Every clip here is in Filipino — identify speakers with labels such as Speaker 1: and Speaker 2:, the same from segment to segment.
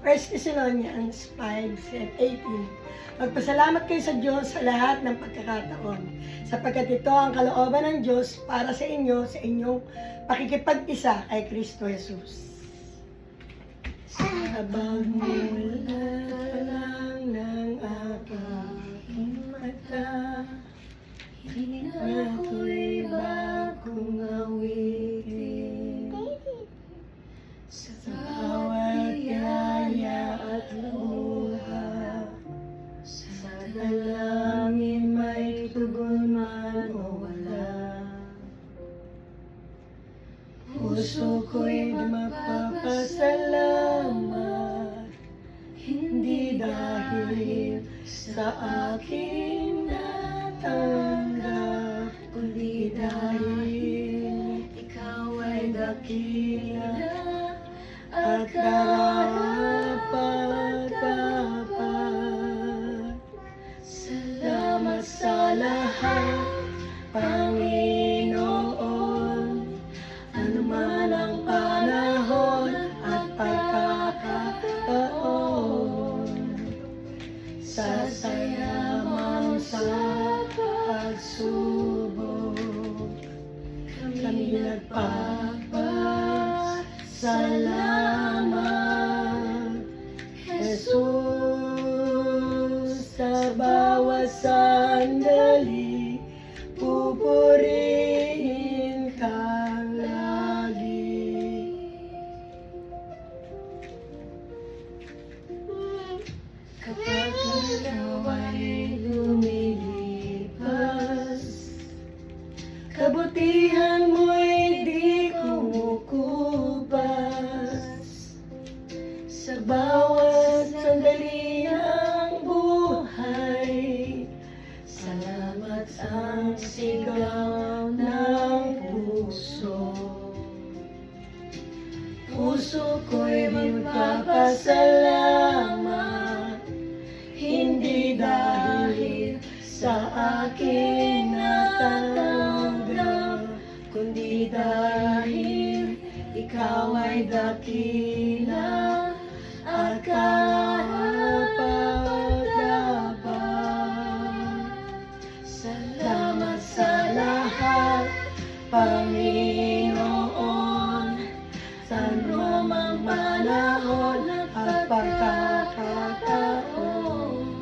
Speaker 1: 1 Thessalonians 5:18. Magpasalamat kayo sa Diyos sa lahat ng pagkakataon, sapagkat ito ang kalooban ng Diyos para sa inyo sa inyong pakikipag-isa kay Kristo Jesus. Sa pagmulat pa lang ng aking mata, ako'y bagong awitin. Sa bawat yaya at luha, sa dalangin may tugon man o wala. Puso ko'y magpapasalamat, hindi dahil sa aking natanggap, kundi dahil ikaw ay dakila at karapat-dapat. Salamat sa lahat, Panginoon, anuman ang panahon at pagkakataon. Sa saya man sa pagsubok, kami nagpapasalamat, Jesus. Sa bawat sandali, pupurihin ka lagi. Kapag ikaw ay lumilipas, kabutihan mo'y di kumukupas. Sa bawat sandali ng buhay, salamat ang sigaw ng puso. Puso ko'y magpapasalamat, hindi dahil sa aking natanggap, kundi dahil ikaw ay dakila at karapat-dapat. Salamat sa lahat, Panginoon, sa anumang panahon at pagkakataon.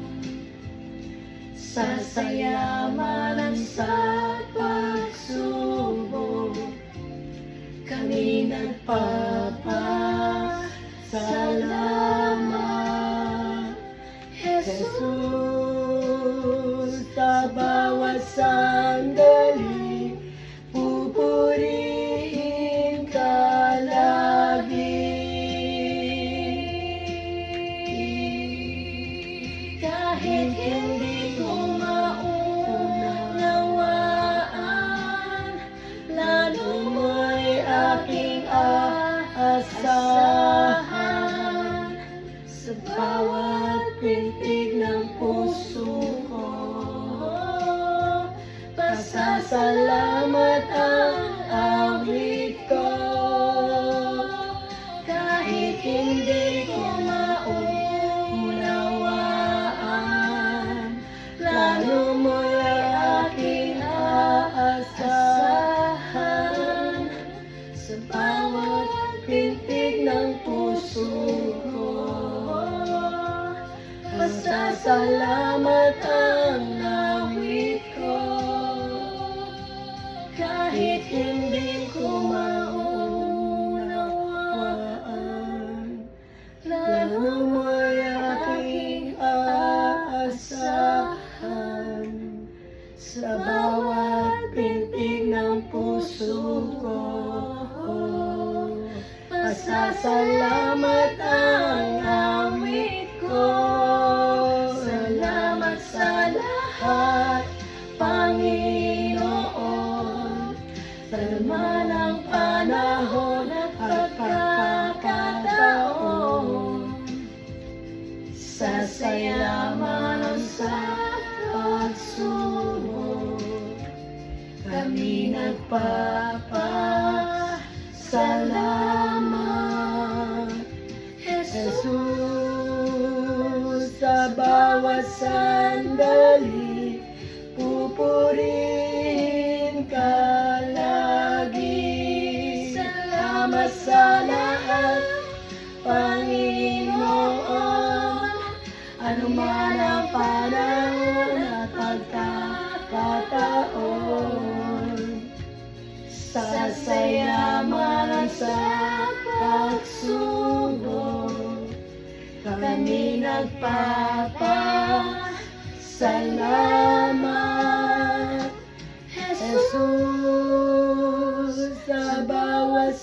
Speaker 1: Sa saya man sa pagsubok, kami nagpapasalamat, Jesus. Sa bawat sandali, pupurihin ka lagi. Kahit hindi ko maunawaan, lalo mo'y aking aasahan. Sa bawat pintig ng puso ko, pasasalamat ang awit ko. Kahit hindi ko maunawaan, lalo mo'y aking aasahan. Sa bawat pintig ng puso ko, pasasalamat ang awit ko. Kahit hindi ko maunawaan, lalo mo'y aking aasahan. Sa bawat pintig ng puso ko, pasasalamat ang awit ko. Salamat sa lahat, Panginoon, sa laman ng panahon at pagkakataon. Sa saya man sa pagsubok, kami nagpapasalamat, Jesus. purihin ka lagi. Salamat sa lahat, Panginoon. Ano man ang panahon at pagkakataon, sasaya man sa pagsubok, kami nagpapasalamat, Jesus, sa bawat